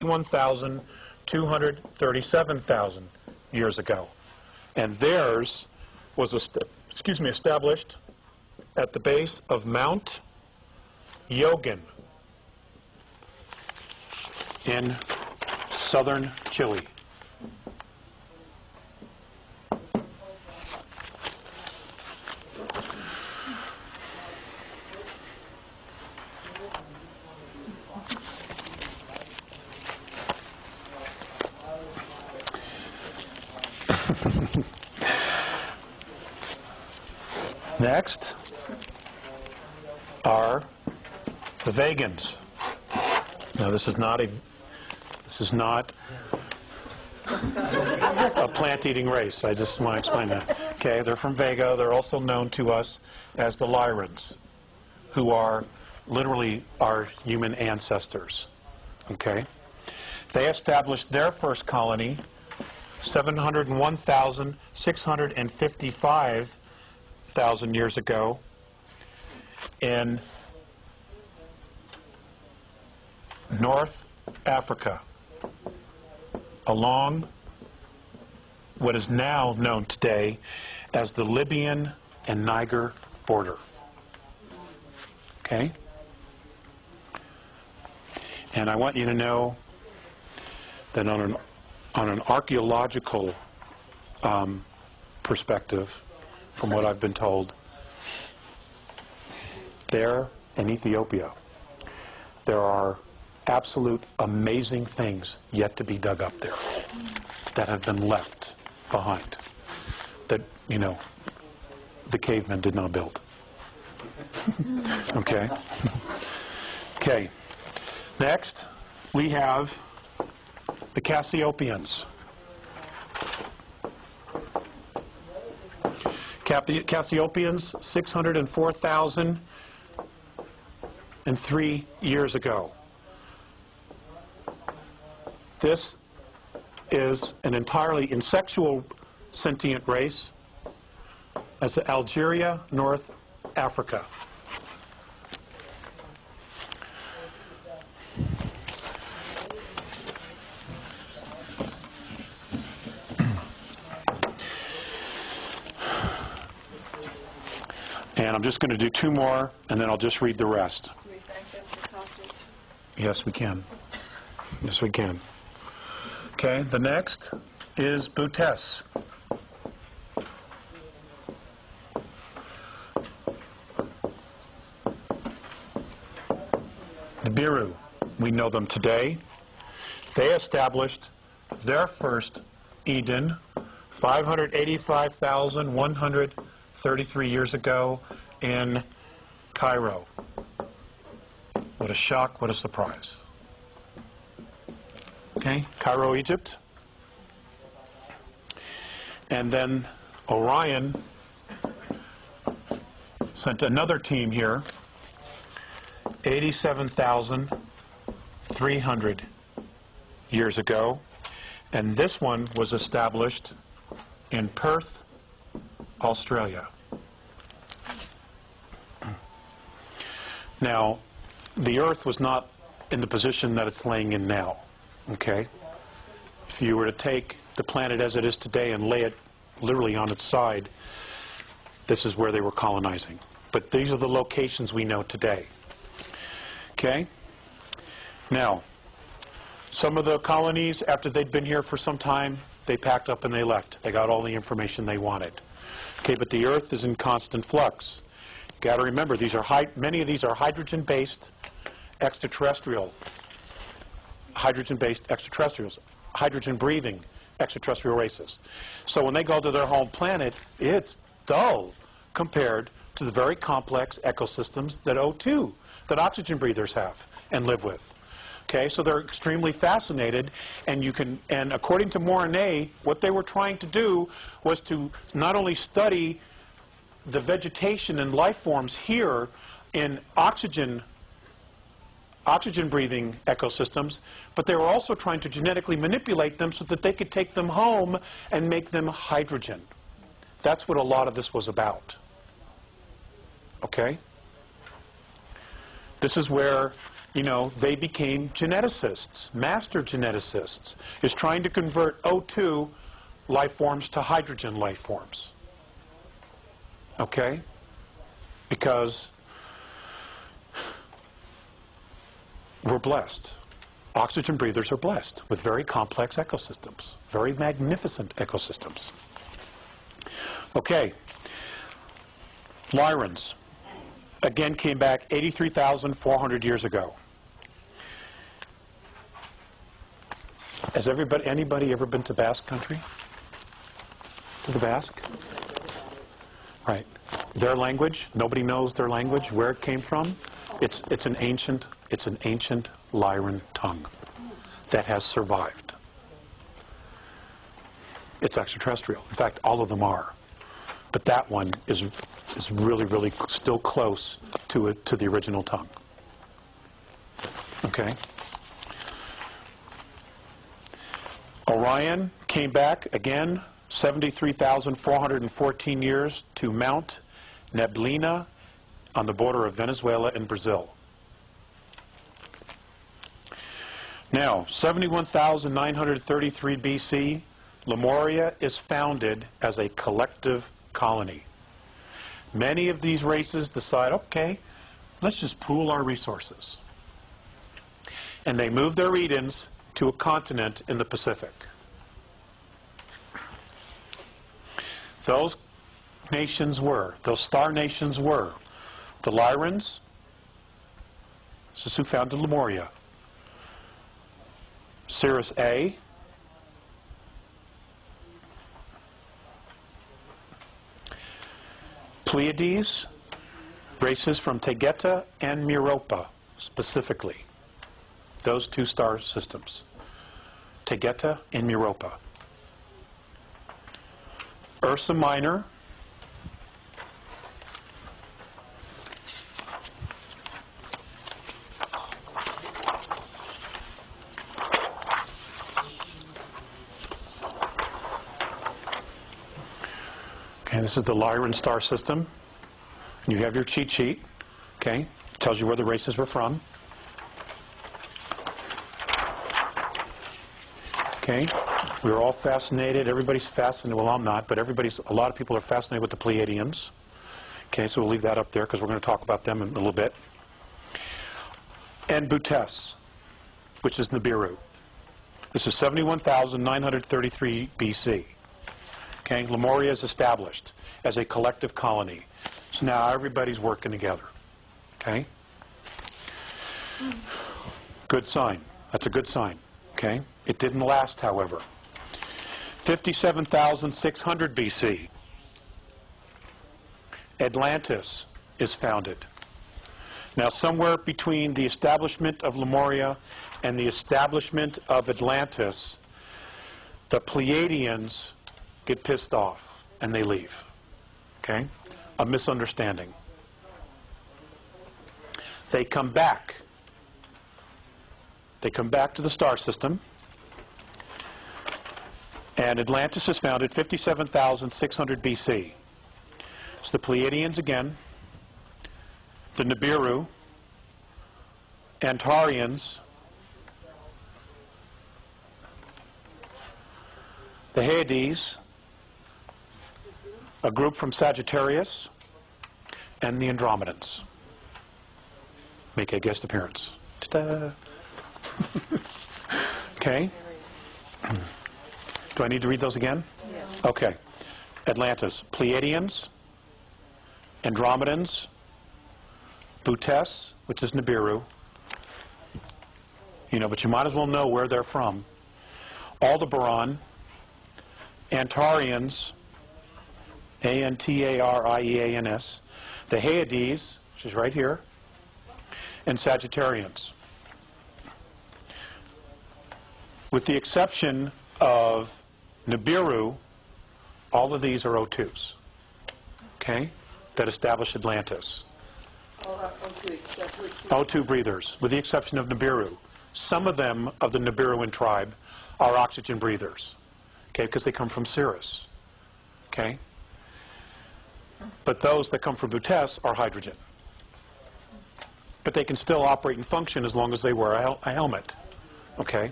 1,237,000 years ago. And theirs was established at the base of Mount Yogin in southern Chile. Next are the vegans. Now this is not a plant-eating race. I just want to explain that. Okay, they're from Vega. They're also known to us as the Lyrans, who are literally our human ancestors. Okay, they established their first colony 701,655,000 years ago in North Africa, along what is now known today as the Libyan and Niger border. Okay? And I want you to know that on an archaeological perspective, from what I've been told, there in Ethiopia, there are absolute amazing things yet to be dug up there that have been left behind that, you know, the cavemen did not build. Okay? Okay. Next, we have the Cassiopeans. Cassiopeans, 604,003 years ago. This is an entirely insexual sentient race. That's Algeria, North Africa. And I'm just going to do two more, and then I'll just read the rest. Can we thank them for talking? Yes, we can. Yes, we can. Okay, the next is Butes. Nibiru, we know them today. They established their first Eden 585,133 years ago in Cairo. What a shock, what a surprise. Okay, Cairo, Egypt. And then Orion sent another team here, 87,300 years ago. And this one was established in Perth, Australia. Now, the Earth was not in the position that it's laying in now. Okay? If you were to take the planet as it is today and lay it literally on its side, this is where they were colonizing. But these are the locations we know today. Okay? Now, some of the colonies, after they'd been here for some time, they packed up and they left. They got all the information they wanted. Okay, but the Earth is in constant flux. You've got to remember, many of these are hydrogen-based extraterrestrials, hydrogen-breathing extraterrestrial races. So when they go to their home planet, it's dull compared to the very complex ecosystems that O2, that oxygen breathers have and live with. Okay, so they're extremely fascinated, and according to Mornay, what they were trying to do was to not only study the vegetation and life forms here in oxygen-breathing ecosystems, but they were also trying to genetically manipulate them so that they could take them home and make them hydrogen. That's what a lot of this was about. Okay? This is where you know, they became geneticists, master geneticists, is trying to convert O2 life forms to hydrogen life forms. Okay? Because we're blessed. Oxygen breathers are blessed with very complex ecosystems, very magnificent ecosystems. Okay. Lyrans, again, came back 83,400 years ago. Has anybody ever been to Basque country? To the Basque? Right. Their language, nobody knows their language, where it came from. It's an ancient Lyran tongue that has survived. It's extraterrestrial. In fact, all of them are. But that one is really, really still close to the original tongue. Okay. Orion came back again 73,414 years to Mount Neblina on the border of Venezuela and Brazil. Now, 71,933 BC, Lemuria is founded as a collective colony. Many of these races decide, okay, let's just pool our resources. And they move their Edens to a continent in the Pacific. Those nations were, those star nations were, the Lyrans, this is who founded Lemuria, Sirius A, Pleiades, races from Tegeta and Meropa, specifically. Those two star systems. Tegeta and Meropa. Ursa Minor, okay, this is the Lyran star system. And you have your cheat sheet, okay? Tells you where the races were from. Okay, we were all fascinated. Everybody's fascinated. Well, I'm not, but a lot of people are fascinated with the Pleiadians. Okay, so we'll leave that up there because we're going to talk about them in a little bit. And Butes, which is Nibiru. This is 71,933 BC. Okay, Lemuria is established as a collective colony. So now everybody's working together. Okay? Good sign. That's a good sign. Okay? It didn't last, however. 57,600 BC, Atlantis is founded. Now, somewhere between the establishment of Lemuria and the establishment of Atlantis, the Pleiadians get pissed off and they leave. Okay? A misunderstanding. They come back. They come back to the star system. And Atlantis is founded 57,600 BC. It's the Pleiadians again, the Nibiru, Antarians, the Hyades, a group from Sagittarius, and the Andromedans make a guest appearance. Ta-da! Okay. Do I need to read those again? Yes. Okay. Atlantis, Pleiadians, Andromedans, Butes, which is Nibiru. You know, but you might as well know where they're from. Aldebaran, Antarians, Antarieans, the Hyades, which is right here, and Sagittarians. With the exception of Nibiru, all of these are O2s, okay, that established Atlantis. O2 breathers, with the exception of Nibiru. Some of them, of the Nibiruan tribe, are oxygen breathers, okay, because they come from Sirius, okay? But those that come from Butes are hydrogen. but they can still operate and function as long as they wear a helmet. Okay?